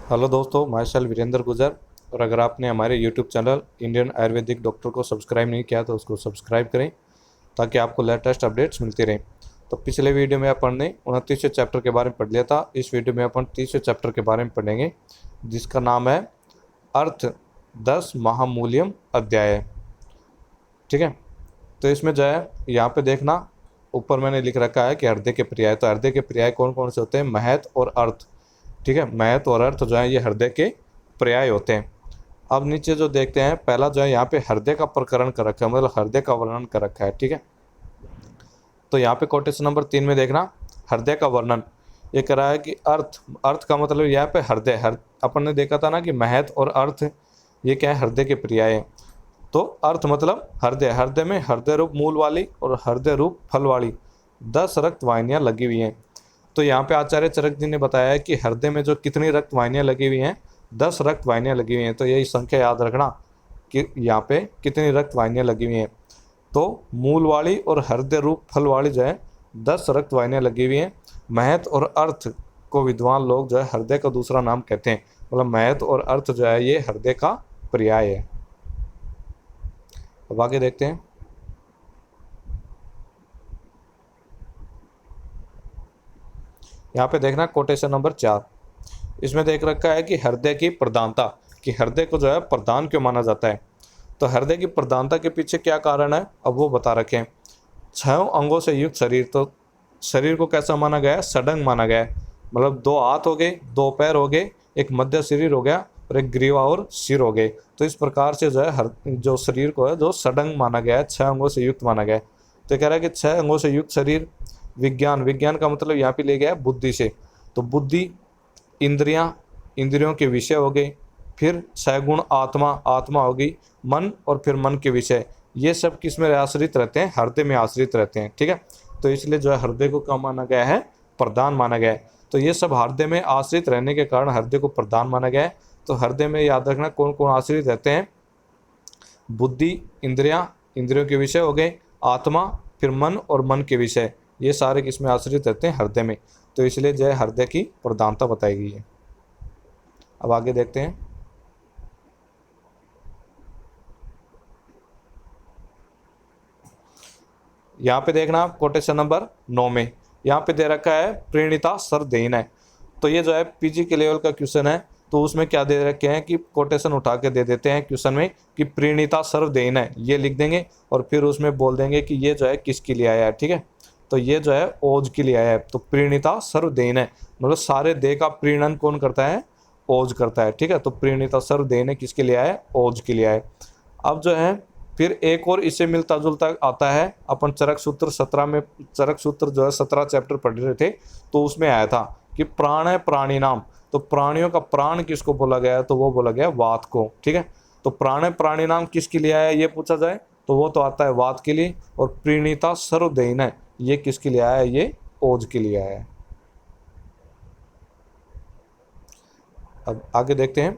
Hello दोस्तों, मैं शैल वीरेंद्र गुजर। और अगर आपने हमारे YouTube channel Indian Ayurvedic doctor को सब्सक्राइब नहीं किया तो उसको सब्सक्राइब करें ताकि आपको लेटेस्ट अपडेट्स मिलती रहें। तो पिछले वीडियो में अपन ने 29वें चैप्टर के बारे में पढ़ लिया था। इस वीडियो में अपन 30वें चैप्टर के बारे में पढ़ेंगे जिसका नाम है अर्थ 10 महामूल्यम अध्याय। ठीक है, तो इसमें जो है यहाँ पे देखना, ऊपर मैंने लिख रखा है कि हृदय के पर्याय। तो हृदय के पर्याय कौन कौन से होते हैं? महत और अर्थ। ठीक है, महत और अर्थ जो है ये हृदय के पर्याय होते हैं। अब नीचे जो देखते हैं, पहला जो है यहाँ पे हृदय का प्रकरण कर रखा है, मतलब हृदय का वर्णन कर रखा है। ठीक है, तो यहाँ पे कोटेशन नंबर 3 में देखना, हृदय का वर्णन ये कह रहा है कि अर्थ, अर्थ का मतलब यहाँ पे हृदय। अपन ने देखा था ना कि महत और अर्थ ये क्या है? हृदय के पर्याय है। तो अर्थ मतलब हृदय, हृदय में हृदय रूप मूल वाली और हृदय रूप फल वाली 10 रक्त वाहिनियाँ लगी हुई हैं। तो यहाँ पे आचार्य चरक जी ने बताया है कि हृदय में जो कितनी रक्त वाहिनियाँ लगी हुई हैं, 10 रक्त वाहिनियाँ लगी हुई हैं। तो यही संख्या याद रखना कि यहाँ पे कितनी रक्त वाहिनियाँ लगी हुई हैं। तो मूल वाली और हृदय रूप फल वाली जो है 10 रक्त वाहिनियाँ लगी हुई हैं। महत और अर्थ को विद्वान लोग जो है हृदय का दूसरा नाम कहते हैं। मतलब महत और अर्थ जो है ये हृदय का पर्याय है। अब आगे देखते हैं। यहाँ पे देखना कोटेशन नंबर 4, इसमें देख रखा है कि हृदय की प्रधानता, कि हृदय को जो है प्रधान क्यों माना जाता है। तो हृदय की प्रधानता के पीछे क्या कारण है, अब वो बता रखे हैं। 6 अंगों से युक्त शरीर, तो शरीर को कैसा माना गया है? सडंग माना गया है। मतलब 2 हाथ हो गए, 2 पैर हो गए, एक मध्य शरीर हो गया और एक ग्रीवा और सिर हो गए। तो इस प्रकार से जो है हर जो शरीर को है जो सडंग माना गया है, 6 अंगों से युक्त माना गया है। तो कह रहा है कि 6 अंगों से युक्त शरीर। विज्ञान, विज्ञान का मतलब यहाँ पे ले गया है बुद्धि से। तो बुद्धि, इंद्रियां, इंद्रियों के विषय हो गए, फिर सगुण आत्मा, आत्मा होगी, मन और फिर मन के विषय। ये सब किस में आश्रित रहते हैं? हृदय में आश्रित रहते हैं। ठीक है, तो इसलिए जो है हृदय को क्या माना गया है? प्रधान माना गया है। तो ये सब हृदय में आश्रित रहने के कारण हृदय को प्रधान माना गया है। तो हृदय में याद रखना कौन कौन आश्रित रहते हैं? बुद्धि, इंद्रियां, इंद्रियों के विषय हो गए, आत्मा, फिर मन और मन के विषय। ये सारे किसमें आश्रित रहते हैं? हृदय में। तो इसलिए जो है हृदय की प्रधानता बताई गई है। अब आगे देखते हैं। यहाँ पे देखना कोटेशन नंबर 9 में यहाँ पे दे रखा है प्रणीता सर्वदेहिन है। तो ये जो है पीजी के लेवल का क्वेश्चन है। तो उसमें क्या दे रखे हैं कि कोटेशन उठा के दे देते हैं क्वेश्चन में कि प्रणीता सर्वदेहिन है, ये लिख देंगे और फिर उसमें बोल देंगे कि ये जो है किसके लिए आया है। ठीक है, तो ये जो है ओज के लिए आया है। तो प्रणीता सर्वदेहिन है, मतलब सारे देह का प्रीणन कौन करता है? ओज करता है। ठीक है, तो प्रणीता सर्वदेहिन है किसके लिए आया है? ओज के लिए आया है। अब जो है फिर एक और इससे मिलता जुलता आता है, अपन चरक सूत्र 17 में, चरक सूत्र जो है 17 चैप्टर पढ़ रहे थे, तो उसमें आया था कि प्राण है प्राणी नाम। तो प्राणियों का प्राण किसको बोला गया है? तो वो बोला गया वात को। ठीक है, तो प्राण है प्राणी नाम किसके लिए आया है ये पूछा जाए तो वो तो आता है वात के लिए। और प्रणीता सर्वदेहिन है ये किसके लिए आया है? ये ओज के लिए आया है। अब आगे देखते हैं।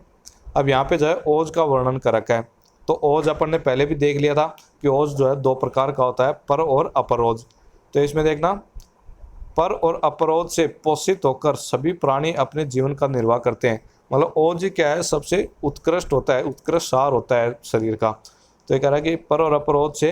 अब यहाँ पे जो है ओज का वर्णन कर रखा है। तो ओज अपन ने पहले भी देख लिया था कि ओज जो है 2 प्रकार का होता है, पर और अपरोज। तो इसमें देखना, पर और अपरोज से पोषित होकर सभी प्राणी अपने जीवन का निर्वाह करते हैं। मतलब ओज क्या है? सबसे उत्कृष्ट होता है, उत्कृष्ट सार होता है शरीर का। तो ये कह रहा है कि पर और अपरोज से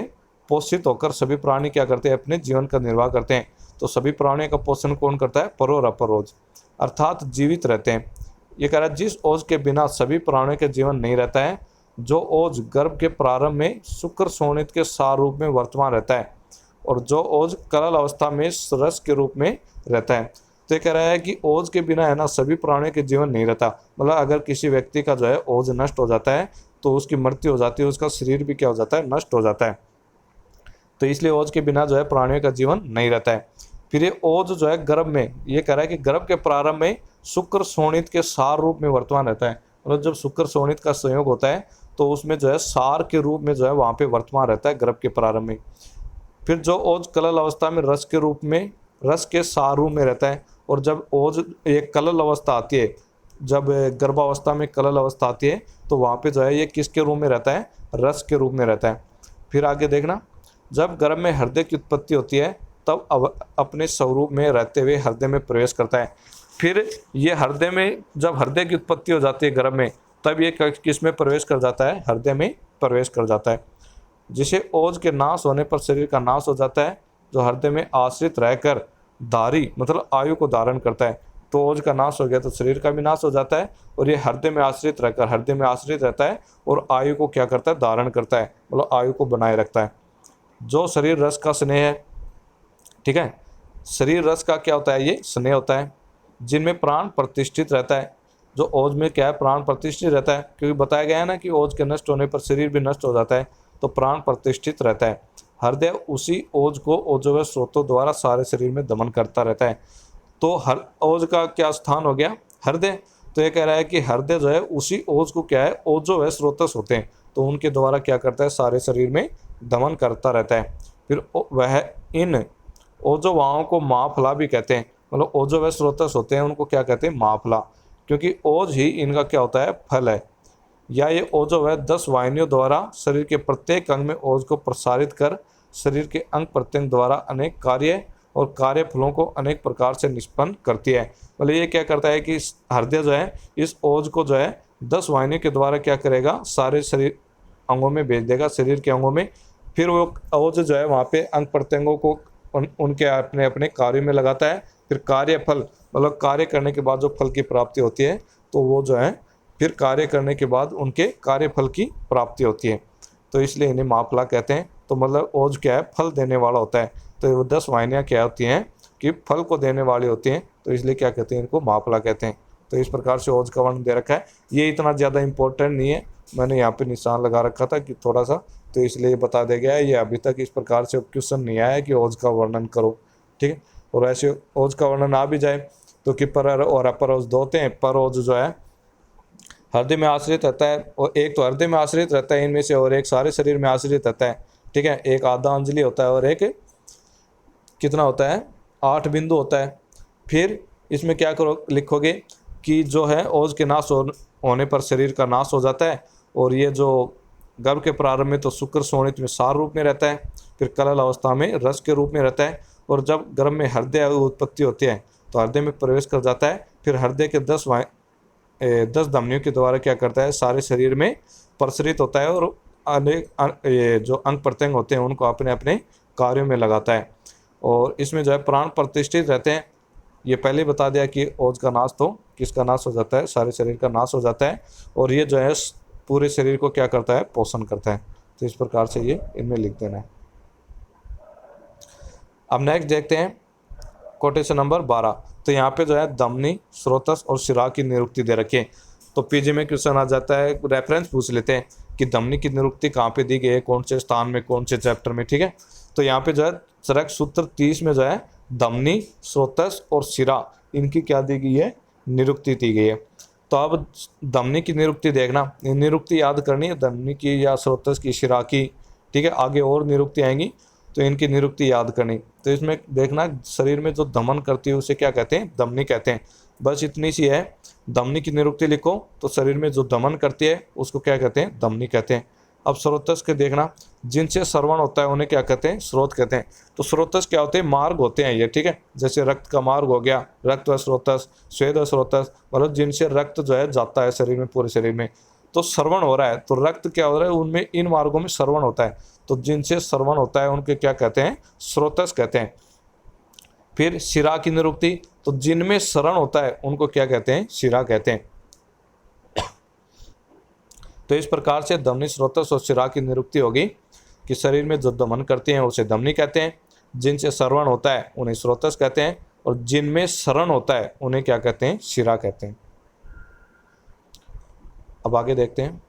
पोषित होकर सभी प्राणी क्या करते हैं? अपने जीवन का निर्वाह करते हैं। तो सभी प्राणियों का पोषण कौन करता है? पर और अपरोज, अर्थात जीवित रहते हैं। ये कह रहा है जिस ओज के बिना सभी प्राणियों के जीवन नहीं रहता है, जो ओज गर्भ के प्रारंभ में शुक्र शोणित के सार रूप में वर्तमान रहता है और जो ओज कलल अवस्था में रस के रूप में रहता है। तो ये कह रहा है कि ओज के बिना है ना सभी प्राणियों के जीवन नहीं रहता। मतलब अगर किसी व्यक्ति का जो है ओज नष्ट हो जाता है तो उसकी मृत्यु हो जाती है, उसका शरीर भी क्या हो जाता है? नष्ट हो जाता है। तो इसलिए ओज के बिना जो है प्राणियों का जीवन नहीं रहता है। फिर ये ओज जो है गर्भ में, ये कह रहा है कि गर्भ के प्रारंभ में शुक्र शोणित के सार रूप में वर्तमान रहता है। मतलब जब शुक्र शोणित का संयोग होता है तो उसमें जो है सार के रूप में जो है वहाँ पे वर्तमान रहता है गर्भ के प्रारंभ में। फिर जो ओज कलल अवस्था में रस के रूप में, रस के सार रूप में रहता है। और जब ओज एक कलल अवस्था आती है, जब गर्भावस्था में कलल अवस्था आती है तो वहाँ पे जो है ये किसके रूप में रहता है? रस के रूप में रहता है। फिर आगे देखना, जब गर्भ में हृदय की उत्पत्ति होती है तब अपने स्वरूप में रहते हुए हृदय में प्रवेश करता है। फिर ये हृदय में, जब हृदय की उत्पत्ति हो जाती है गर्भ में, तब ये किस में प्रवेश कर जाता है, हृदय में प्रवेश कर जाता है, जिसे ओज के नाश होने पर शरीर का नाश हो जाता है, जो हृदय में आश्रित रहकर धारी मतलब आयु को धारण करता है। तो ओज का नाश हो गया तो शरीर का भी नाश हो जाता है, और ये हृदय में आश्रित रहकर हृदय में आश्रित रहता है और आयु को क्या करता है, धारण करता है, मतलब आयु को बनाए रखता है। जो शरीर रस का स्नेह है, ठीक है, शरीर रस का क्या होता है, ये स्नेह होता है, जिनमें प्राण प्रतिष्ठित रहता है। जो ओज में क्या है, प्राण प्रतिष्ठित रहता है, क्योंकि बताया गया है ना कि ओज के नष्ट होने पर शरीर भी नष्ट हो जाता है, तो प्राण प्रतिष्ठित रहता है। हृदय उसी ओज को ओजोवय स्रोतों द्वारा सारे शरीर में दमन करता रहता है। तो हर ओज का क्या स्थान हो गया, हृदय। तो ये कह रहा है कि हृदय जो है उसी ओज को क्या है, ओजोवय स्रोतस होते हैं, तो उनके द्वारा क्या करता है, सारे शरीर में दमन करता रहता है। फिर वह इन ओजोवाओं को महाफला भी कहते हैं, मतलब ओजोवय स्रोतस होते हैं, उनको क्या कहते हैं, महाफला, क्योंकि ओज ही इनका क्या होता है, फल है। या ये ओजोवय 10 वाहिनियों द्वारा शरीर के प्रत्येक अंग में ओज को प्रसारित कर शरीर के अंग प्रत्यंग द्वारा अनेक कार्य और कार्य फलों को अनेक प्रकार से निष्पन्न करती है। मतलब ये क्या करता है कि हृदय जो है इस ओज को जो है 10 वाहिनियों के द्वारा क्या करेगा, सारे शरीर अंगों में भेज देगा, शरीर के अंगों में। फिर वो ओज जो है वहाँ पे अंग प्रत्यंगों को उनके अपने अपने कार्य में लगाता है। फिर कार्य फल, मतलब कार्य करने के बाद जो फल की प्राप्ति होती है, तो वो जो है फिर कार्य करने के बाद उनके कार्य फल की प्राप्ति होती है, तो इसलिए इन्हें महाफला कहते हैं। तो मतलब ओज क्या है, फल देने वाला होता है। तो वो 10 वाहिनियाँ क्या होती हैं कि फल को देने वाली होती हैं, तो इसलिए क्या कहते हैं, इनको महाफला कहते हैं। तो इस प्रकार से ओज का वर्णन दे रखा है। ये इतना ज़्यादा इंपॉर्टेंट नहीं है, मैंने यहाँ पे निशान लगा रखा था कि थोड़ा सा, तो इसलिए बता दिया गया है। ये अभी तक इस प्रकार से क्वेश्चन नहीं आया है कि ओज का वर्णन करो, ठीक है। और ऐसे ओज का वर्णन आ भी जाए तो कि पर और अपर ओज दो होते हैं। पर ओज जो है हृदय में आश्रित रहता है, और एक तो हृदय में आश्रित रहता है इनमें से, और एक सारे शरीर में आश्रित रहता है, ठीक है। एक आधा अंजलि होता है और एक कितना होता है, 8 बिंदु होता है। फिर इसमें क्या करो, लिखोगे कि जो है ओज के नाश होने पर शरीर का नाश हो जाता है, और ये जो गर्भ के प्रारंभ में तो शुक्र शोणित में सार रूप में रहता है, फिर कलल अवस्था में रस के रूप में रहता है, और जब गर्भ में हृदय उत्पत्ति होती है तो हृदय में प्रवेश कर जाता है। फिर हृदय के 10 धमनियों के द्वारा क्या करता है, सारे शरीर में प्रसरित होता है, और अनेक ये जो अंग प्रत्यंग होते हैं उनको अपने अपने कार्यों में लगाता है। और इसमें जो है प्राण प्रतिष्ठित रहते हैं। ये पहले बता दिया कि ओज का नाश तो किसका नाश हो जाता है, सारे शरीर का नाश हो जाता है, और ये जो है पूरे शरीर को क्या करता है, पोषण करता है। तो इस प्रकार से ये इनमें लिख देना है। अब नेक्स्ट देखते हैं कोटेशन नंबर 12। तो यहाँ पे जो है धमनी, स्रोतस और शिरा की निरुक्ति दे रखी है। तो पीजी में क्वेश्चन आ जाता है, रेफरेंस पूछ लेते हैं कि धमनी की निरुक्ति कहाँ पे दी गई है, कौन से स्थान में, कौन से चैप्टर में, ठीक है। तो यहाँ पे जो है चरक सूत्र 30 में जो है धमनी, स्रोतस और शिरा इनकी क्या दी गई है, निरुक्ति दी गई है। तो अब धमनी की निरुक्ति देखना, निरुक्ति याद करनी है, धमनी की या स्रोतस की, शिरा की, ठीक है। आगे और निरुक्ति आएंगी तो इनकी निरुक्ति याद करनी। तो इसमें देखना शरीर में जो दमन करती है उसे क्या कहते हैं, धमनी कहते हैं। बस इतनी सी है, धमनी की निरुक्ति लिखो तो शरीर में जो दमन करती है उसको क्या कहते हैं, धमनी कहते हैं। अब स्रोतस के देखना, जिनसे श्रवण होता है उन्हें क्या कहते हैं, स्रोत कहते हैं। तो स्रोतस क्या होते हैं, मार्ग होते हैं ये, ठीक है। जैसे रक्त का मार्ग हो गया, रक्त व स्रोतस, स्वेद व स्रोतस, मतलब जिनसे रक्त जो है जाता है शरीर में, पूरे शरीर में। तो श्रवण हो रहा है तो रक्त क्या हो रहा है, उनमें इन मार्गों में श्रवण होता है, तो जिनसे श्रवण होता है उनके क्या कहते हैं, स्रोतस कहते हैं। फिर शिरा की निरुक्ति, तो जिनमें श्रवण होता है उनको क्या कहते हैं, शिरा कहते हैं। तो इस प्रकार से धमनी, स्रोतस और शिरा की निरुक्ति होगी कि शरीर में जो दमन करते हैं उसे धमनी कहते हैं, जिनसे श्रवण होता है उन्हें स्रोतस कहते हैं, और जिनमें शरण होता है उन्हें क्या कहते हैं, शिरा कहते हैं। अब आगे देखते हैं।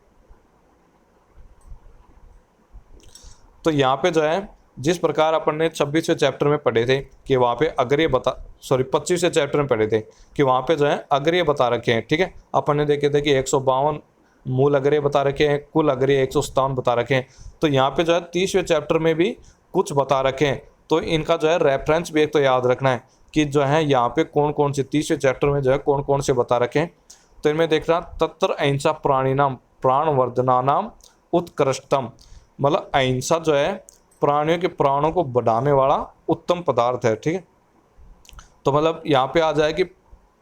तो यहाँ पे जो है जिस प्रकार अपन ने 26वें चैप्टर में पढ़े थे कि वहाँ पे अग्रिय 25वें चैप्टर में पढ़े थे कि वहाँ पे जो है अग्रिय बता रखे हैं, ठीक है। अपन ने देखे थे कि 152 मूल अग्रिय बता रखे हैं, कुल अग्रिय 157 बता रखे हैं। तो यहाँ पे जो है 30वें चैप्टर में भी कुछ बता रखे हैं, तो इनका जो है रेफरेंस भी एक तो याद रखना है कि जो है यहाँ पे कौन कौन से 30वें चैप्टर में जो है कौन कौन से बता रखे हैं। तो इनमें देखना, तत्र अहिंसा प्राणिनाम प्राणवर्धनानाम उत्कृष्टम, मतलब अहिंसा जो है प्राणियों के प्राणों को बढ़ाने वाला उत्तम पदार्थ है, ठीक है। तो मतलब यहाँ पे आ जाए कि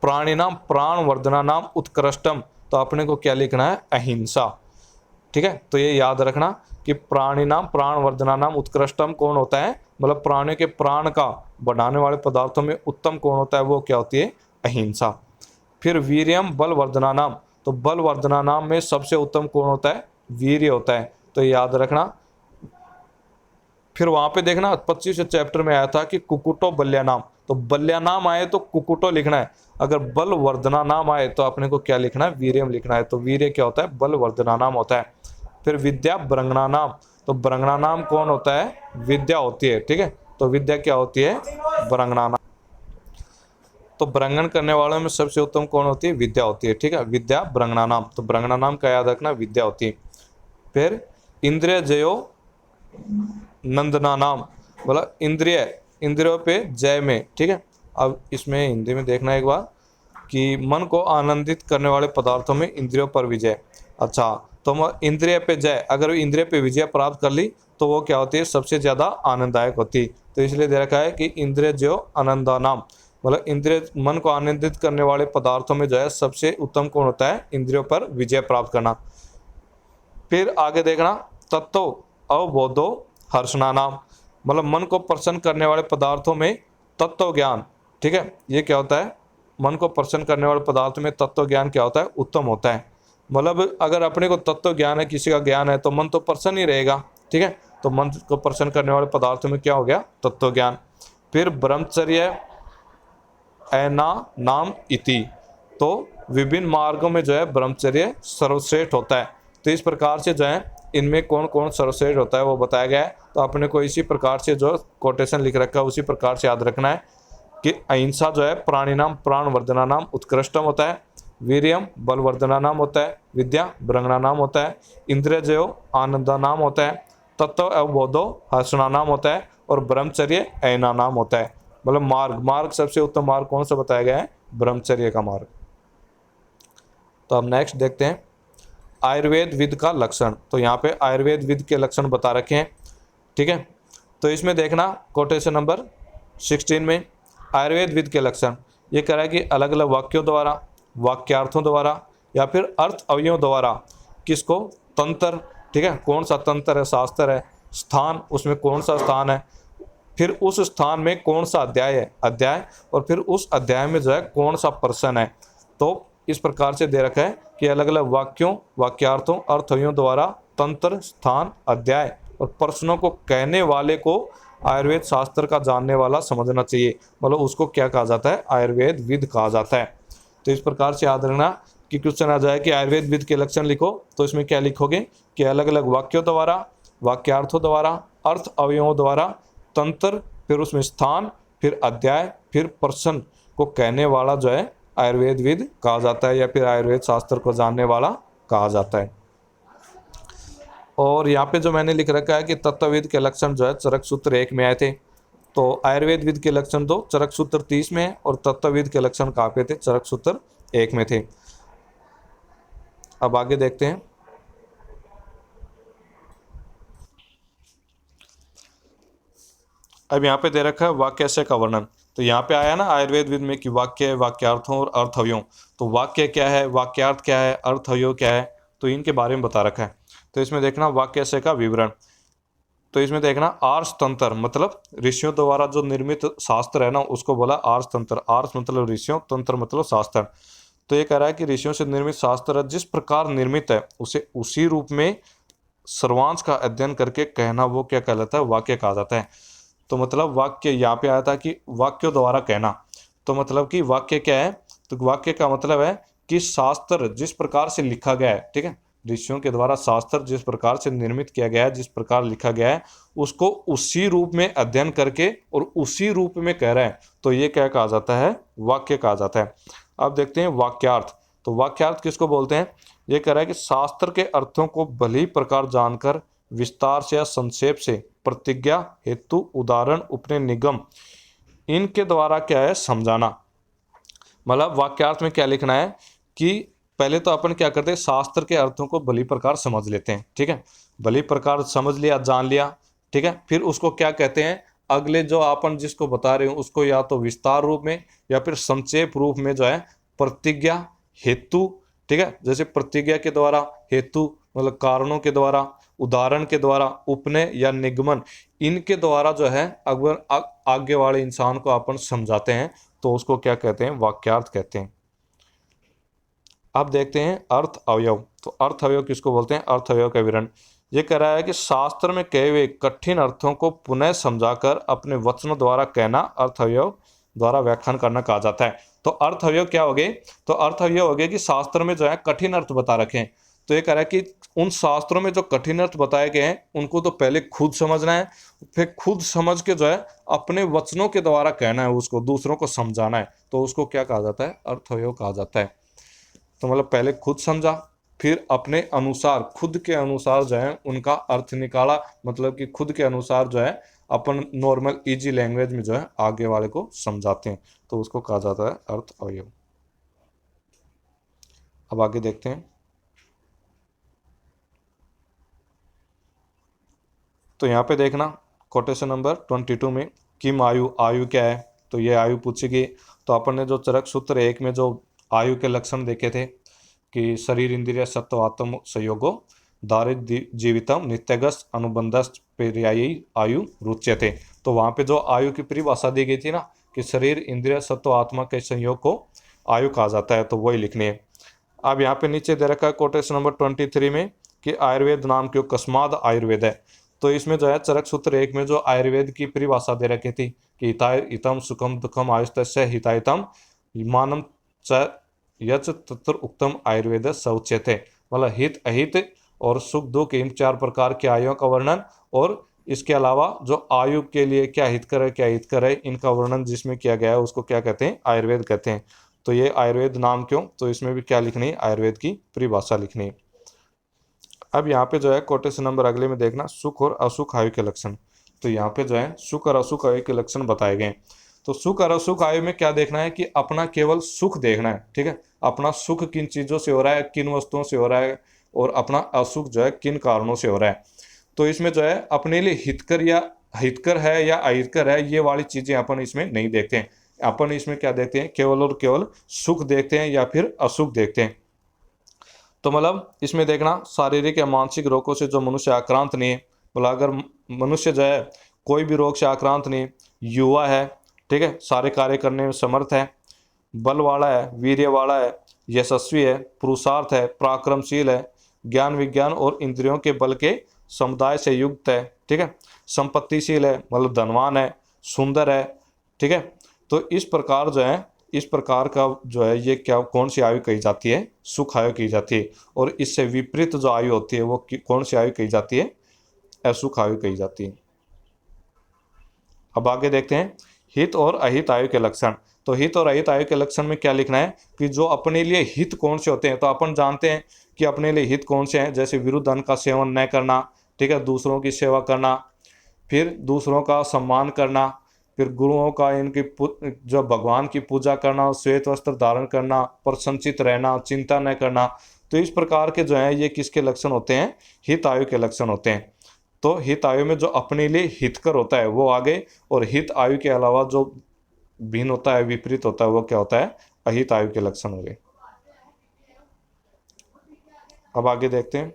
प्राणिनाम प्राणवर्धनानाम उत्कृष्टम, तो अपने को क्या लिखना है, अहिंसा। ठीक है, तो ये याद रखना कि प्राणिनाम प्राणवर्धनानाम उत्कृष्टम कौन होता है, मतलब प्राणियों के प्राण का बढ़ाने वाले पदार्थों में उत्तम कौन होता है, वो क्या होती है, अहिंसा। फिर वीर्यम बलवर्धनानाम, तो बलवर्धनानाम में सबसे उत्तम कौन होता है, वीर्य होता है, तो याद रखना। फिर वहां पे देखना 25 चैप्टर में आया था कि कुकुटो बल्यानाम, तो बल्यानाम आए तो कुकुटो लिखना है, अगर बल वर्धना नाम आए तो अपने को क्या लिखना है, वीर्यम लिखना है, तो वीर्य क्या होता है, बल वर्धना नाम होता है। फिर विद्या ब्रंगणा नाम, तो ब्रंगणा नाम कौन होता है, विद्या होती है। ठीक है, तो विद्या क्या होती है, ब्रंगणा नाम। तो ब्रंगण करने वालों में सबसे उत्तम कौन होती है, विद्या होती है। ठीक है, विद्या ब्रंगणा नाम, तो ब्रंगणा नाम का याद रखना, विद्या होती है। फिर इंद्रिय जयो नंदना नाम, बोला इंद्रिय, इंद्रियों पे जय में। ठीक है, अब इसमें हिंदी में देखना एक बार कि मन को आनंदित करने वाले पदार्थों में इंद्रियों पर विजय। अच्छा, तो इंद्रिय पे जय, अगर इंद्रिय पे विजय प्राप्त कर ली तो वो क्या होती है, सबसे ज़्यादा आनंददायक होती है। तो इसलिए दे रखा है कि इंद्रिय जो आनंदा नाम, मतलब इंद्रिय मन को आनंदित करने वाले पदार्थों में जो है सबसे उत्तम कौन होता है, इंद्रियों पर विजय प्राप्त करना। फिर आगे देखना, तत्व अवबोधो हर्षणा नाम, मतलब मन को प्रसन्न करने वाले पदार्थों में तत्व ज्ञान। ठीक है, ये क्या होता है, मन को प्रसन्न करने वाले पदार्थों में तत्व ज्ञान क्या होता है, उत्तम होता है। मतलब अगर अपने को तत्व ज्ञान है, किसी का ज्ञान है, तो मन तो प्रसन्न ही रहेगा। ठीक है, तो मन को प्रसन्न करने वाले पदार्थों में क्या हो गया, तत्व ज्ञान। फिर ब्रह्मचर्य ऐना नाम इति, तो विभिन्न मार्गों में जो है ब्रह्मचर्य सर्वश्रेष्ठ होता है। तो इस प्रकार से जो है इनमें कौन कौन सर्वश्रेष्ठ होता है वो बताया गया है। तो अपने को इसी प्रकार से जो कोटेशन लिख रखा है उसी प्रकार से याद रखना है कि अहिंसा जो है प्राणिनाम प्राणवर्धना नाम उत्कृष्टम होता है, वीर्यम बलवर्धना नाम होता है, विद्या ब्रंगणा नाम होता है, इंद्रिय जयो आनंदा नाम होता है, तत्व अवबोधो हर्षणा नाम होता है, और ब्रह्मचर्य ऐना नाम होता है। मतलब मार्ग, मार्ग सबसे उत्तम मार्ग कौन सा बताया गया है, ब्रह्मचर्य का मार्ग। तो अब नेक्स्ट देखते हैं आयुर्वेद विद का लक्षण। तो यहाँ पे आयुर्वेद विद के लक्षण बता रखे हैं। ठीक है, तो इसमें देखना कोटेशन नंबर 16 में आयुर्वेद विद के लक्षण ये कह रहा है कि अलग अलग वाक्यों द्वारा, वाक्यार्थों द्वारा या फिर अर्थ अवयवों द्वारा किसको, तंत्र। ठीक है, कौन सा तंत्र है, शास्त्र है, स्थान उसमें कौन सा स्थान है, फिर उस स्थान में कौन सा अध्याय है, अध्याय, और फिर उस अध्याय में जो है कौन सा प्रश्न है। तो इस प्रकार से दे रखा है कि अलग अलग वाक्यों, वाक्यार्थों, अर्थों द्वारा तंत्र, स्थान, अध्याय और प्रश्नों को कहने वाले को आयुर्वेद शास्त्र का जानने वाला समझना चाहिए। मतलब उसको क्या कहा जाता है, आयुर्वेद विद कहा जाता है। तो इस प्रकार से याद रखना कि क्वेश्चन आ जाए कि आयुर्वेद विद के लक्षण लिखो, तो इसमें क्या लिखोगे कि अलग अलग वाक्यों द्वारा, वाक्यार्थों द्वारा, अर्थ अवयवों द्वारा, तंत्र, फिर उसमें स्थान, फिर अध्याय, फिर प्रश्न को कहने वाला जो है आयुर्वेद विद कहा जाता है, या फिर आयुर्वेद शास्त्र को जानने वाला कहा जाता है। और यहाँ पे जो मैंने लिख रखा है कि तत्वविद के लक्षण जो है चरक सूत्र 1 में आए थे, तो आयुर्वेद विद के लक्षण 2 चरक सूत्र 30 में है, और तत्वविद के लक्षण कहाँ पे थे, चरक सूत्र 1 में थे। अब आगे देखते हैं। अब यहाँ पे दे रखा है वाक्याशय का वर्णन। तो यहाँ पे आया ना आयुर्वेद विद में कि वाक्य, वाक्यार्थों और अर्थव्यों। तो वाक्य क्या है, वाक्यार्थ क्या है, अर्थव्यों क्या है, तो इनके बारे में बता रखा है। तो इसमें देखना वाक्याशय का विवरण। तो इसमें देखना आर्ष तंत्र, मतलब ऋषियों द्वारा जो निर्मित शास्त्र है ना उसको बोला आर्ष तंत्र। आर्ष मतलब ऋषियों, तंत्र मतलब शास्त्र। तो ये कह रहा है कि ऋषियों से निर्मित शास्त्र जिस प्रकार निर्मित है उसे उसी रूप में सर्वांश का अध्ययन करके कहना वो क्या कहलाता है, वाक्य कहा जाता है। तो मतलब वाक्य यहाँ पे आया था कि वाक्यों द्वारा कहना, तो मतलब कि वाक्य क्या है, तो वाक्य का मतलब है कि शास्त्र जिस प्रकार से लिखा गया है, ठीक है, ऋषियों के द्वारा शास्त्र जिस प्रकार से निर्मित किया गया है, जिस प्रकार लिखा गया है, उसको उसी रूप में अध्ययन करके और उसी रूप में कह रहा है, तो ये क्या कहा जाता है, वाक्य कहा जाता है। अब देखते हैं वाक्यार्थ। तो वाक्यार्थ किसको बोलते हैं, ये कह रहा है कि शास्त्र के अर्थों को भली प्रकार जानकर विस्तार से या संक्षेप से प्रतिज्ञा हेतु उदाहरण उपनय निगम इनके द्वारा क्या है समझाना। मतलब वाक्यार्थ में क्या लिखना है कि पहले तो अपन क्या करते हैं, शास्त्र के अर्थों को भली प्रकार समझ लेते हैं। ठीक है, भली प्रकार समझ लिया, जान लिया, ठीक है, फिर उसको क्या कहते हैं, अगले जो अपन जिसको बता रहे हो उसको या तो विस्तार रूप में या फिर संक्षेप रूप में जो है प्रतिज्ञा, हेतु, ठीक है, जैसे प्रतिज्ञा के द्वारा, हेतु मतलब कारणों के द्वारा, उदाहरण के द्वारा, उपनय या निगमन, इनके द्वारा जो है अगर आगे वाले इंसान को अपन समझाते हैं तो उसको क्या कहते हैं, वाक्यार्थ कहते हैं। अब देखते हैं अर्थ अवयव। तो अर्थ अवयव किसको बोलते हैं, अर्थ अवयव का विवरण ये कह रहा है कि शास्त्र में कहे हुए कठिन अर्थों को पुनः समझाकर अपने वचनों द्वारा कहना अर्थ अवयव द्वारा व्याख्यान करना कहा जाता है। तो अर्थ अवयव क्या हो गए, तो अर्थ अवयव हो गए कि शास्त्र में जो है कठिन अर्थ बता रखे हैं, तो ये कह रहा है कि उन शास्त्रों में जो कठिन अर्थ बताए गए हैं उनको तो पहले खुद समझना है, फिर खुद समझ के जो है अपने वचनों के द्वारा कहना है, उसको दूसरों को समझाना है, तो उसको क्या कहा जाता है, अर्थ अवयव कहा जाता है। तो मतलब पहले खुद समझा, फिर अपने अनुसार खुद के अनुसार जो है उनका अर्थ निकाला, मतलब कि खुद के अनुसार जो है अपन नॉर्मल इजी लैंग्वेज में जो है आगे वाले को समझाते हैं, तो उसको कहा जाता है अर्थ अवयव। अब आगे देखते हैं। तो यहाँ पे देखना कोटेशन नंबर 22 में किम आयु, आयु क्या है, तो ये आयु पूछी गई। तो अपन ने जो चरक सूत्र 1 में जो आयु के लक्षण देखे थे कि शरीर इंद्रिय सत्व आत्म संयोगो दारिद्र जीवितम नित्यगस्त अनुबंधस्त पर्यायी आयु रुच्यते, तो वहाँ पे जो आयु की परिभाषा दी गई थी ना कि शरीर इंद्रिय सत्व आत्मा के संयोग को आयु कहा जाता है, तो वही लिखनी है। अब यहाँ पे नीचे दे रखा है कोटेशन नंबर 23 में कि आयुर्वेद नाम क्यों कस्माद आयुर्वेद है। तो इसमें जो है चरक सूत्र 1 में जो आयुर्वेद की परिभाषा दे रखी थी कि हिताय हितम सुखम दुखम आयुस्तस्य हितायतम मानम च यच तत्र उक्तम आयुर्वेद सौच्यते, मतलब हित अहित और सुख दुख इन 4 प्रकार के आयुओं का वर्णन, और इसके अलावा जो आयु के लिए क्या हितकर है क्या हितकर है इनका वर्णन जिसमें किया गया है उसको क्या कहते हैं, आयुर्वेद कहते हैं। तो ये आयुर्वेद नाम क्यों, तो इसमें भी क्या लिखनी है, आयुर्वेद की परिभाषा लिखनी है। अब यहाँ पे जो है कोटेशन नंबर अगले में देखना सुख और असुख आयु के लक्षण। तो यहाँ पे जो है सुख और असुख आयु के लक्षण बताए गए। तो सुख और असुख आयु में क्या देखना है कि अपना केवल सुख देखना है, ठीक है, अपना सुख किन चीज़ों से हो रहा है, किन वस्तुओं से हो रहा है, और अपना असुख जो है किन कारणों से हो रहा है। तो इसमें जो है अपने लिए हितकर या हितकर है या अहितकर है ये वाली चीज़ें अपन इसमें नहीं देखते हैं। अपन इसमें क्या देखते हैं, केवल और केवल सुख देखते हैं या फिर असुख देखते हैं। तो मतलब इसमें देखना शारीरिक या मानसिक रोगों से जो मनुष्य आक्रांत नहीं है, बोला अगर मनुष्य जो है कोई भी रोग से आक्रांत नहीं, युवा है, ठीक है, सारे कार्य करने में समर्थ है, बल वाला है, वीर्य वाला है, यशस्वी है, पुरुषार्थ है, पराक्रमशील है, ज्ञान विज्ञान और इंद्रियों के बल के समुदाय से युक्त है, ठीक है, संपत्तिशील है मतलब धनवान है, सुंदर है, ठीक है। तो इस प्रकार जो है इस प्रकार का जो है ये क्या कौन सी आयु कही जाती है, सुख आयु कही जाती है। और इससे विपरीत जो आयु होती है वो कौन सी आयु कही जाती है, असुख आयु कही जाती है। अब आगे देखते हैं हित और अहित आयु के लक्षण। तो हित और अहित आयु के लक्षण में क्या लिखना है कि जो अपने लिए हित कौन से होते हैं, तो अपन जानते हैं कि अपने लिए हित कौन से हैं, जैसे विरुद्ध अन्न का सेवन न करना, ठीक है, दूसरों की सेवा करना, फिर दूसरों का सम्मान करना, फिर गुरुओं का इनकी जो भगवान की पूजा करना, श्वेत वस्त्र धारण करना, प्रसन्नचित रहना, चिंता न करना। तो इस प्रकार के जो हैं ये किसके लक्षण होते हैं, हित आयु के लक्षण होते हैं। तो हित आयु में जो अपने लिए हितकर होता है वो आगे, और हित आयु के अलावा जो भिन्न होता है, विपरीत होता है, वो क्या होता है, अहित आयु के लक्षण हो गए। अब आगे देखते हैं।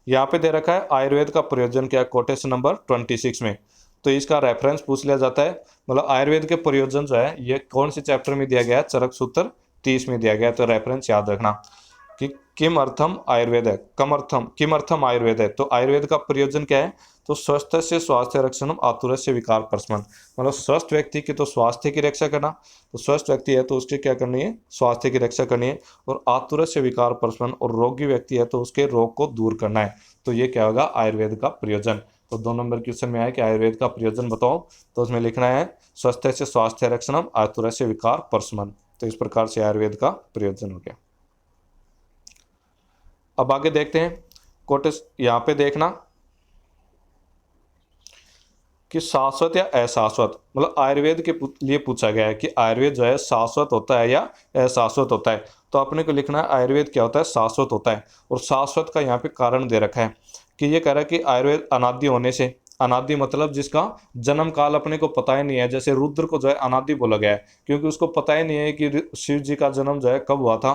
यहाँ पे दे रखा है आयुर्वेद का प्रयोजन क्या, कोटेशन नंबर 26 में। तो इसका रेफरेंस पूछ लिया जाता है, मतलब आयुर्वेद के प्रयोजन जो है ये कौन से चैप्टर में दिया गया है, चरक सूत्र 30 में दिया गया है। तो रेफरेंस याद रखना कि किम अर्थम आयुर्वेद है, किम अर्थम आयुर्वेद है। तो आयुर्वेद का प्रयोजन क्या है, तो स्वस्थ से स्वास्थ्य रक्षणम आतुर से विकार प्रशमन, मतलब स्वस्थ व्यक्ति की तो स्वास्थ्य की रक्षा करना, तो स्वस्थ व्यक्ति है तो उसकी क्या करनी है, स्वास्थ्य की रक्षा करनी है, और आतुर से विकार प्रशमन, और रोगी व्यक्ति है तो उसके रोग को दूर करना है। तो ये क्या होगा, आयुर्वेद का प्रयोजन। तो 2 नंबर क्वेश्चन में आया कि आयुर्वेद का प्रयोजन बताओ, तो उसमें लिखना है स्वस्थ से स्वास्थ्य रक्षणम आतुर से विकार प्रशमन। तो इस प्रकार से आयुर्वेद का प्रयोजन हो गया। अब आगे देखते हैं कोटेश, यहाँ पे देखना कि शाश्वत या अशाश्वत, मतलब आयुर्वेद के लिए पूछा गया है कि आयुर्वेद जो है शाश्वत होता है या अशाश्वत होता है। तो अपने को लिखना है आयुर्वेद क्या होता है, शाश्वत होता है। और शाश्वत का यहाँ पे कारण दे रखा है कि ये कह रहा है कि आयुर्वेद अनादि होने से, अनादि मतलब जिसका जन्म काल अपने को पता ही नहीं है। जैसे रुद्र को जो है अनादि बोला गया है क्योंकि उसको पता ही नहीं है कि शिव जी का जन्म जो है कब हुआ था,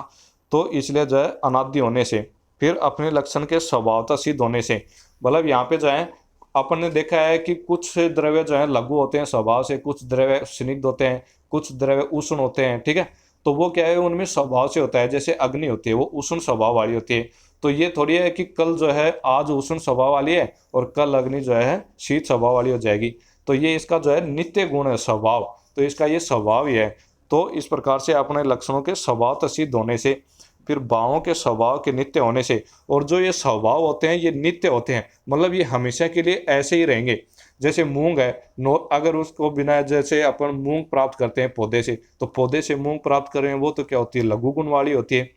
तो इसलिए जो है अनादि होने से। फिर अपने लक्षण के स्वभावतः सिद्ध होने से, मतलब यहाँ पे जो है अपन ने देखा है कि कुछ द्रव्य जो है लघु होते हैं स्वभाव से, कुछ द्रव्य स्निग्ध होते हैं, कुछ द्रव्य उष्ण होते हैं, ठीक है। तो वो क्या है, उनमें स्वभाव से होता है। जैसे अग्नि होती है वो उष्ण स्वभाव वाली होती है। तो ये थोड़ी है कि कल जो है आज उष्ण स्वभाव वाली है और कल अग्नि जो है शीत स्वभाव वाली हो जाएगी। तो ये इसका जो है नित्य गुण है स्वभाव, तो इसका ये स्वभाव ही है। तो इस प्रकार से अपने लक्षणों के स्वभाव सिद्ध होने से, फिर भावों के स्वभाव के नित्य होने से, और जो ये स्वभाव होते हैं ये नित्य होते हैं, मतलब ये हमेशा के लिए ऐसे ही रहेंगे। जैसे मूंग है, नो अगर उसको बिना, जैसे अपन मूंग प्राप्त करते हैं पौधे से, तो पौधे से मूंग प्राप्त कर रहे हैं वो तो क्या होती है, लघु गुण वाली होती है,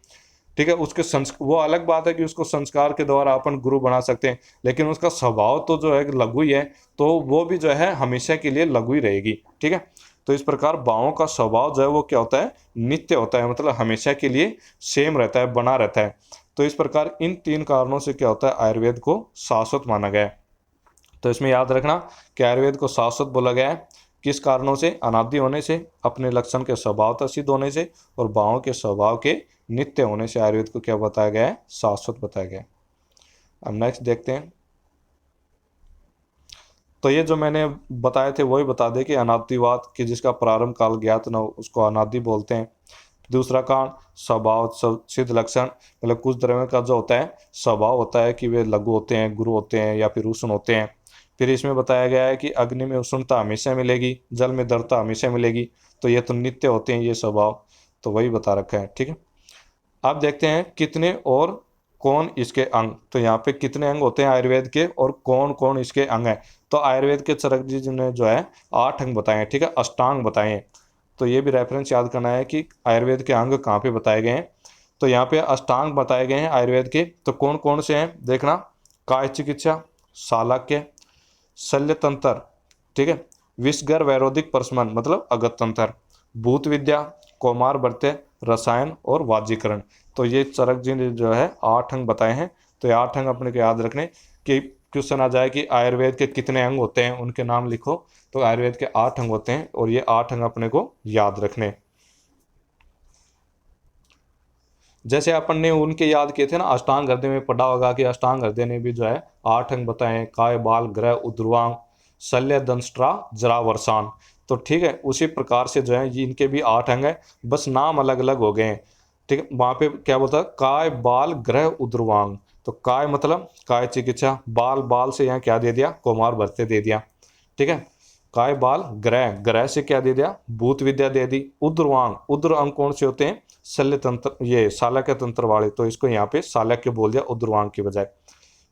ठीक है। उसके वो अलग बात है कि उसको संस्कार के द्वारा अपन गुरु बना सकते हैं, लेकिन उसका स्वभाव तो जो है लघु ही है, तो वो भी जो है हमेशा के लिए लघु ही रहेगी, ठीक है। तो इस प्रकार भावों का स्वभाव जो है वो क्या होता है, नित्य होता है, मतलब हमेशा के लिए सेम रहता है, बना रहता है। तो इस प्रकार इन तीन कारणों से क्या होता है, आयुर्वेद को शाश्वत माना गया है। तो इसमें याद रखना कि आयुर्वेद को शाश्वत बोला गया है किस कारणों से, अनादि होने से, अपने लक्षण के स्वभाव सिद्ध होने से, और भावों के स्वभाव के नित्य होने से आयुर्वेद को क्या बताया गया है, शाश्वत बताया गया है। अब नेक्स्ट देखते हैं। तो ये जो मैंने बताए थे वही बता दें कि अनादिवाद कि जिसका प्रारंभ काल ज्ञात न हो उसको अनादि बोलते हैं। दूसरा कारण स्वभाव सिद्ध लक्षण, मतलब कुछ द्रव्यों का जो होता है स्वभाव होता है कि वे लघु होते हैं, गुरु होते हैं या फिर उष्ण होते हैं। फिर इसमें बताया गया है कि अग्नि में उष्णता हमेशा मिलेगी, जल में दृढ़ता हमेशा मिलेगी, तो ये तो नित्य होते हैं ये स्वभाव, तो वही बता रखा है, ठीक है। अब देखते हैं कितने और कौन इसके अंग। तो यहाँ पे कितने अंग होते हैं आयुर्वेद के और कौन कौन इसके अंग हैं। तो आयुर्वेद के चरक जी ने जो है 8 अंग बताए हैं, ठीक है, अष्टांग बताए हैं। तो ये भी रेफरेंस याद करना है कि आयुर्वेद के अंग कहाँ पे बताए गए हैं। तो यहाँ पे अष्टांग बताए गए हैं आयुर्वेद के, तो कौन कौन से हैं देखना, काय चिकित्सा, शालाक्य, शल्य तंत्र, ठीक है, विषगर वैरोधिक प्रशमन मतलब अगत तंत्र, भूत विद्या, कौमार भृत्य, रसायन और वाजीकरण। तो ये चरक जी ने जो है 8 अंग बताए हैं। तो ये 8 अंग अपने को याद रखने कि क्वेश्चन आ जाए कि आयुर्वेद के कितने अंग होते हैं उनके नाम लिखो। तो आयुर्वेद के 8 अंग होते हैं और ये 8 अंग अपने को याद रखने। जैसे अपन ने उनके याद किए थे ना, अष्टांग हृदय में पढ़ा होगा कि अष्टांग हृदय ने भी जो है 8 अंग बताए हैं, काय बाल ग्रह उद्रवांग शल्य दंष्ट्रा जरावर्षान। तो ठीक है, उसी प्रकार से जो है ये इनके भी 8 अंग हैं, बस नाम अलग अलग हो गए हैं, ठीक है। वहाँ पे क्या बोलता है, काय बाल ग्रह उद्रवांग। तो काय मतलब काय चिकित्सा, बाल बाल से यहाँ क्या दे दिया, कौमार भरते दे दिया, ठीक है। काय बाल ग्रह, ग्रह से क्या दे दिया, भूत विद्या दे दी। उद्रवांग, उद्र अंग कौन से होते हैं, शल्य तंत्र, ये शालक्य तंत्र वाले, तो इसको यहाँ पे शालक्य बोल दिया उद्रवांग की बजाय।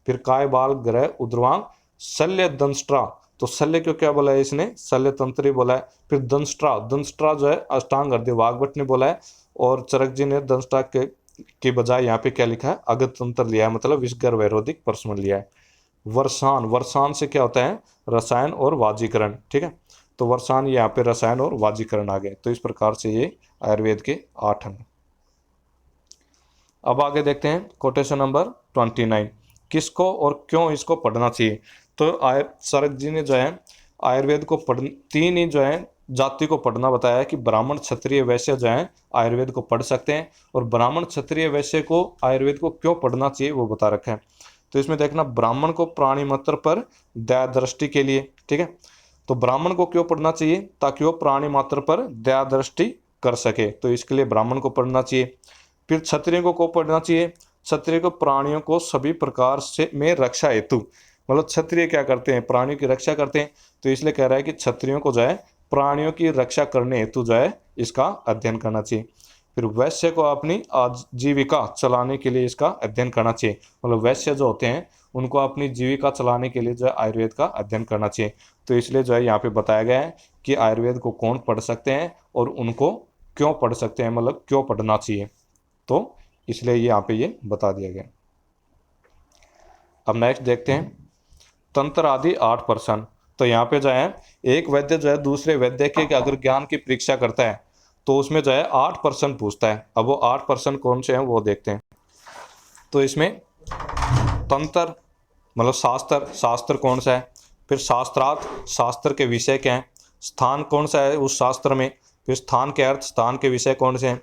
फिर काय बाल ग्रह उद्रवांग शल्य दंष्ट्रा, तो शल्य क्यों क्या बोला है इसने, शल्य तंत्र ही बोला है। फिर दंष्ट्रा, दंष्ट्रा जो है अष्टांग हृदय वाग्भट ने बोला है, और चरक जी ने दंष्ट्रा के बजाय यहाँ पे क्या लिखा है, अगत तंत्र लिया है, मतलब विषगर वैरोधिक प्रशमन लिया है। वर्षान, वर्षान से क्या होता है, रसायन और वाजीकरण, ठीक है। तो वर्षान यहाँ पे रसायन और वाजीकरण आ गए। तो इस प्रकार से ये आयुर्वेद के 8 अंग। अब आगे देखते हैं कोटेशन नंबर 29, किसको और क्यों इसको पढ़ना चाहिए। तो सरक जी ने जो है आयुर्वेद को तीन ही जो है जाति को पढ़ना बताया है कि ब्राह्मण क्षत्रिय वैश्य जो है आयुर्वेद को पढ़ सकते हैं, और ब्राह्मण क्षत्रिय वैश्य को आयुर्वेद को क्यों पढ़ना चाहिए वो बता रखा है। तो इसमें देखना, ब्राह्मण को प्राणी मात्र पर दया दृष्टि के लिए, ठीक है। तो ब्राह्मण को क्यों पढ़ना चाहिए, ताकि वो प्राणी मात्र पर दया दृष्टि कर सके, तो इसके लिए ब्राह्मण को पढ़ना चाहिए। फिर क्षत्रिय को पढ़ना चाहिए, क्षत्रिय को प्राणियों को सभी प्रकार से में रक्षा हेतु, मतलब क्षत्रिय क्या करते हैं, प्राणियों की रक्षा करते हैं, तो इसलिए कह रहा है कि क्षत्रियों को जो है प्राणियों की रक्षा करने हेतु जो है इसका अध्ययन करना चाहिए। फिर वैश्य को अपनी आजीविका चलाने के लिए इसका अध्ययन करना चाहिए, मतलब वैश्य जो होते हैं उनको अपनी जीविका चलाने के लिए जो है आयुर्वेद का अध्ययन करना चाहिए। तो इसलिए जो है यहाँ पे बताया गया है कि आयुर्वेद को कौन पढ़ सकते हैं और उनको क्यों पढ़ सकते हैं, मतलब क्यों पढ़ना चाहिए, तो इसलिए यहाँ पे ये बता दिया गया। अब नेक्स्ट देखते हैं, तंत्र आदि 8%। तो यहाँ पे जो है एक वैद्य जो है दूसरे वैद्य के अगर ज्ञान की परीक्षा करता है तो उसमें जो है 8 प्रश्न पूछता है। अब वो 8 प्रश्न कौन से हैं वो देखते हैं। तो इसमें तंत्र मतलब शास्त्र, शास्त्र कौन सा है, फिर शास्त्रार्थ, शास्त्र के विषय क्या हैं, स्थान कौन सा है उस शास्त्र में, फिर स्थान के अर्थ, स्थान के विषय कौन से हैं,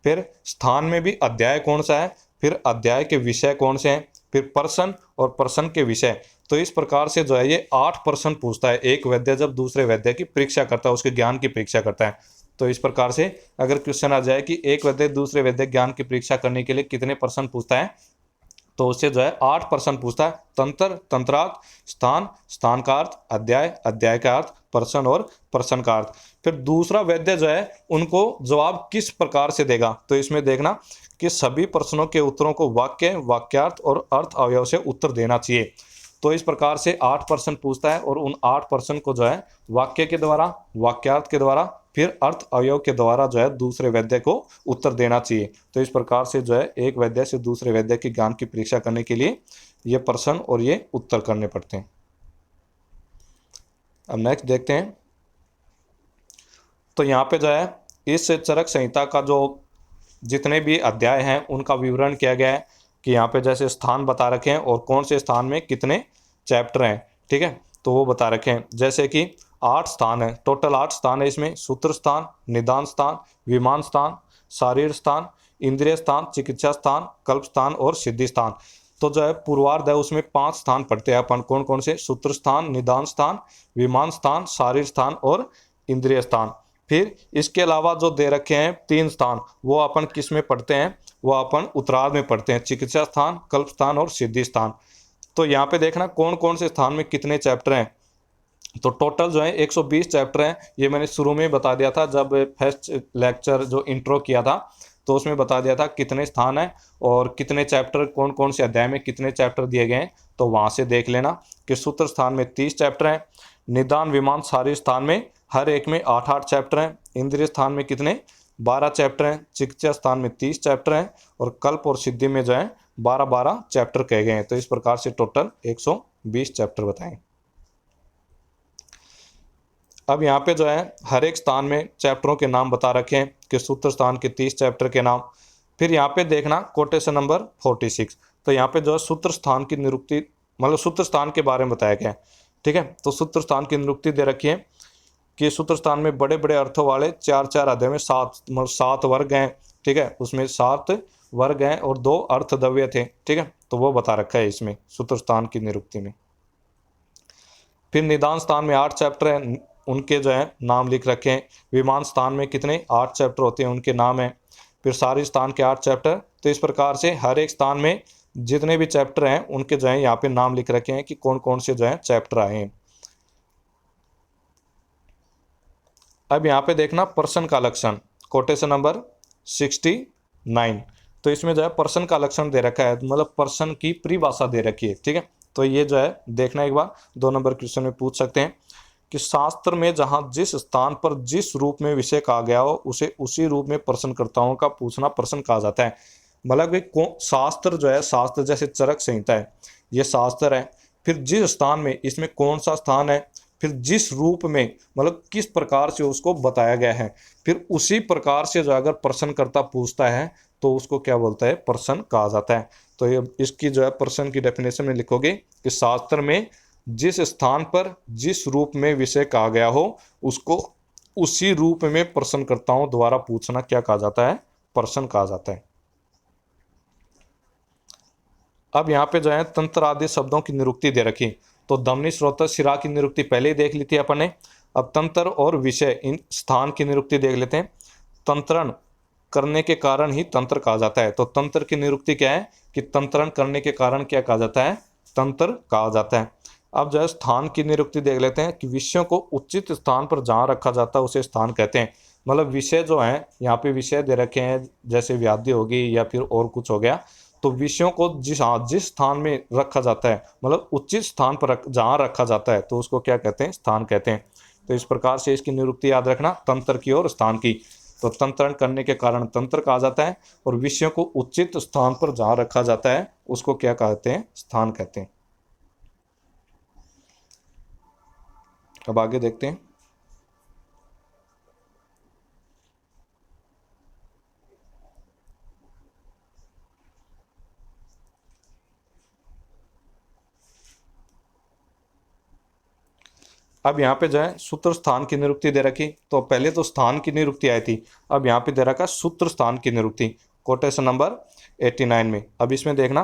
फिर स्थान में भी अध्याय कौन सा है, फिर अध्याय के विषय कौन से हैं, फिर प्रश्न और प्रश्न के विषय। तो इस प्रकार से जो है ये 8 प्रश्न पूछता है एक वैद्य जब दूसरे वैद्य की परीक्षा करता है, उसके ज्ञान की परीक्षा करता है। तो इस प्रकार से अगर क्वेश्चन आ जाए कि एक वैद्य दूसरे वैद्य ज्ञान की परीक्षा करने के लिए कितने प्रश्न पूछता है, तो उससे जो है 8 प्रश्न पूछता है। तंत्र, तंत्रार्थ, स्थान, स्थान का अर्थ, अध्याय, अध्याय का अर्थ, प्रश्न और प्रश्न का अर्थ। फिर दूसरा वैद्य जो है उनको जवाब किस प्रकार से देगा, तो इसमें देखना कि सभी प्रश्नों के उत्तरों को वाक्य, वाक्यार्थ और अर्थ अवयव से उत्तर देना चाहिए। तो इस प्रकार से 8 प्रश्न पूछता है और उन 8 प्रश्न को जो है वाक्य के द्वारा, वाक्यार्थ के द्वारा, फिर अर्थ अवयव के द्वारा जो है दूसरे वैद्य को उत्तर देना चाहिए। तो इस प्रकार से जो है एक वैद्य से दूसरे वैद्य की ज्ञान की परीक्षा करने के लिए ये प्रश्न और ये उत्तर करने पड़ते हैं। अब नेक्स्ट देखते हैं। तो यहाँ पे जो है इस चरक संहिता का जो जितने भी अध्याय हैं उनका विवरण किया गया है कि यहाँ पे जैसे स्थान बता रखे हैं और कौन से स्थान में कितने चैप्टर हैं, ठीक है, तो वो बता रखे हैं। जैसे कि 8 स्थान है, टोटल 8 स्थान है इसमें। सूत्र स्थान, निदान स्थान, विमान स्थान, शारीर स्थान, इंद्रिय स्थान, चिकित्सा स्थान, कल्प स्थान और सिद्धि स्थान। तो जो है पूर्वार्ध है उसमें 5 स्थान पढ़ते हैं अपन, कौन कौन से, सूत्र स्थान, निदान स्थान, विमान स्थान, शारीर स्थान और इंद्रिय स्थान। फिर इसके अलावा जो दे रखे हैं 3 स्थान वो अपन किस में पढ़ते हैं, वो अपन उत्तरार्ध में पढ़ते हैं, चिकित्सा स्थान, कल्प स्थान और सिद्धि स्थान। तो यहाँ पे देखना कौन कौन से स्थान में कितने चैप्टर हैं। तो टोटल जो है 120 चैप्टर हैं। ये मैंने शुरू में बता दिया था जब फर्स्ट लेक्चर जो इंट्रो किया था, तो उसमें बता दिया था कितने स्थान हैं और कितने चैप्टर, कौन कौन से अध्याय में कितने चैप्टर दिए गए हैं। तो वहाँ से देख लेना कि सूत्र स्थान में 30 चैप्टर हैं, निदान, विमान, शारीर स्थान में हर एक में 8-8 चैप्टर हैं, इंद्रिय स्थान में कितने 12 चैप्टर हैं, चिकित्सा स्थान में 30 चैप्टर हैं और कल्प और सिद्धि में जो है 12-12 चैप्टर कहे गए हैं। तो इस प्रकार से टोटल 120 चैप्टर बताएं। अब यहाँ पे जो है हर एक स्थान में चैप्टरों के नाम बता रखे हैं कि सूत्र स्थान के 30 चैप्टर के नाम। फिर यहाँ पे देखना कोटेशन नंबर 46। तो यहाँ पे जो है सूत्र स्थान की निरुक्ति मतलब सूत्र स्थान के बारे में बताया गया है, ठीक है। तो सूत्र स्थान की निरुक्ति दे रखी है कि सूत्र स्थान में बड़े बड़े अर्थों वाले 4-4 अध्याय में 7 वर्ग हैं, ठीक है, उसमें 7 वर्ग हैं और 2 अर्थद्रव्य थे, ठीक है। तो वो बता रखा है इसमें सूत्र स्थान की निरुक्ति में। फिर निदान स्थान में 8 चैप्टर हैं, उनके जो है नाम लिख रखे हैं। विमान स्थान में कितने 8 चैप्टर होते हैं, उनके नाम हैं। फिर शारीर स्थान के 8 चैप्टर। तो इस प्रकार से हर एक स्थान में जितने भी चैप्टर हैं उनके जो है यहाँ पे नाम लिख रखे हैं कि कौन कौन से जो है चैप्टर आए हैं। अब यहाँ पे देखना प्रश्न का लक्षण, कोटेशन नंबर 69। तो इसमें जो है प्रश्न का लक्षण दे रखा है, मतलब प्रश्न की परिभाषा दे रखी है, ठीक है। तो ये जो है देखना एक बार 2 नंबर क्वेश्चन में पूछ सकते हैं कि शास्त्र में जहाँ जिस स्थान पर जिस रूप में विषय कहा गया हो उसे उसी रूप में प्रश्नकर्ताओं का पूछना प्रश्न कहा जाता है। मतलब शास्त्र जो है, शास्त्र जैसे चरक संहिता है, ये शास्त्र है। फिर जिस स्थान में, इसमें कौन सा स्थान है, फिर जिस रूप में मतलब किस प्रकार से उसको बताया गया है, फिर उसी प्रकार से जो अगर प्रश्नकर्ता पूछता है तो उसको क्या बोलता है, प्रश्न कहा जाता है। तो ये इसकी जो है प्रश्न की डेफिनेशन में लिखोगे कि शास्त्र में जिस स्थान पर जिस रूप में विषय कहा गया हो उसको उसी रूप में प्रश्नकर्ताओं द्वारा पूछना क्या कहा जाता है, प्रश्न कहा जाता है। अब यहाँ पे जो है तंत्र आदि शब्दों की निरुक्ति दे रखी। तो दमनी, स्रोत, शिरा की निरुक्ति पहले ही देख ली थी अपन ने। अब तंत्र और विषय, इन स्थान की निरुक्ति देख लेते हैं। तंत्रण करने के कारण ही तंत्र कहा जाता है। तो तंत्र की निरुक्ति क्या है कि तंत्रण करने के कारण क्या कहा जाता है, तंत्र कहा जाता है। अब जो है स्थान की निरुक्ति देख लेते हैं कि विषयों को उचित स्थान पर जहाँ रखा जाता है उसे स्थान कहते हैं। मतलब विषय जो है यहाँ पे विषय दे रखे हैं, जैसे व्याधि होगी या फिर और कुछ हो गया, तो विषयों को जिस स्थान में रखा जाता है, मतलब उचित स्थान पर जहाँ रखा जाता है तो उसको क्या कहते हैं, स्थान कहते हैं। तो इस प्रकार से इसकी निरुक्ति याद रखना, तंत्र की और स्थान की। तो तंत्रण करने के कारण तंत्र कहा जाता है और विषयों को उचित स्थान पर जहाँ रखा जाता है उसको क्या कहते हैं, स्थान कहते हैं। अब आगे देखते हैं। अब यहाँ पे जो है सूत्र स्थान की निरुक्ति दे रखी, तो पहले तो स्थान की निरुक्ति आई थी, अब यहाँ पे दे रखा सूत्र स्थान की निरुक्ति कोटेशन नंबर 89 में। अब इसमें देखना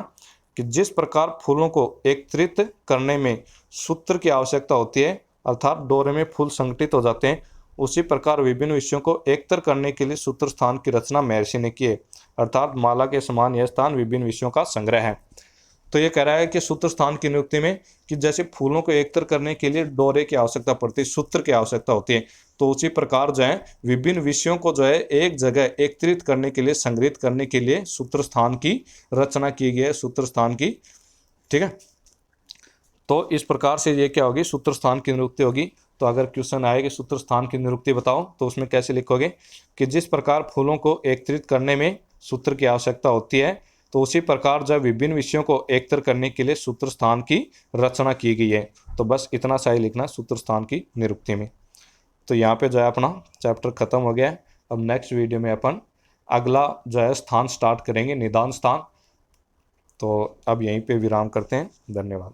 कि जिस प्रकार फूलों को एकत्रित करने में सूत्र की आवश्यकता होती है, अर्थात डोरे में फूल संगठित हो जाते हैं, उसी प्रकार विभिन्न विषयों को एकत्र करने के लिए सूत्र स्थान की रचना महर्षि ने की है, अर्थात माला के समान यह स्थान विभिन्न विषयों का संग्रह है। तो ये कह रहा है कि सूत्र स्थान की नियुक्ति में कि जैसे फूलों को एकत्र करने के लिए डोरे की आवश्यकता पड़ती है, सूत्र की आवश्यकता होती है, तो उसी प्रकार जो है विभिन्न विषयों को जो है एक जगह एकत्रित करने के लिए, संग्रहित करने के लिए सूत्र स्थान की रचना की गई है, सूत्र स्थान की। ठीक है, तो इस प्रकार से ये क्या होगी, सूत्र स्थान की नियुक्ति होगी। तो अगर क्वेश्चन आए कि सूत्र स्थान की नियुक्ति बताओ, तो उसमें कैसे लिखोगे कि जिस प्रकार फूलों को एकत्रित करने में सूत्र की आवश्यकता होती है, तो उसी प्रकार जब विभिन्न विषयों को एकत्र करने के लिए सूत्र स्थान की रचना की गई है। तो बस इतना सा ही लिखना सूत्र स्थान की निरुक्ति में। तो यहाँ पे जो है अपना चैप्टर खत्म हो गया है। अब नेक्स्ट वीडियो में अपन अगला जो है स्थान स्टार्ट करेंगे, निदान स्थान। तो अब यहीं पे विराम करते हैं। धन्यवाद।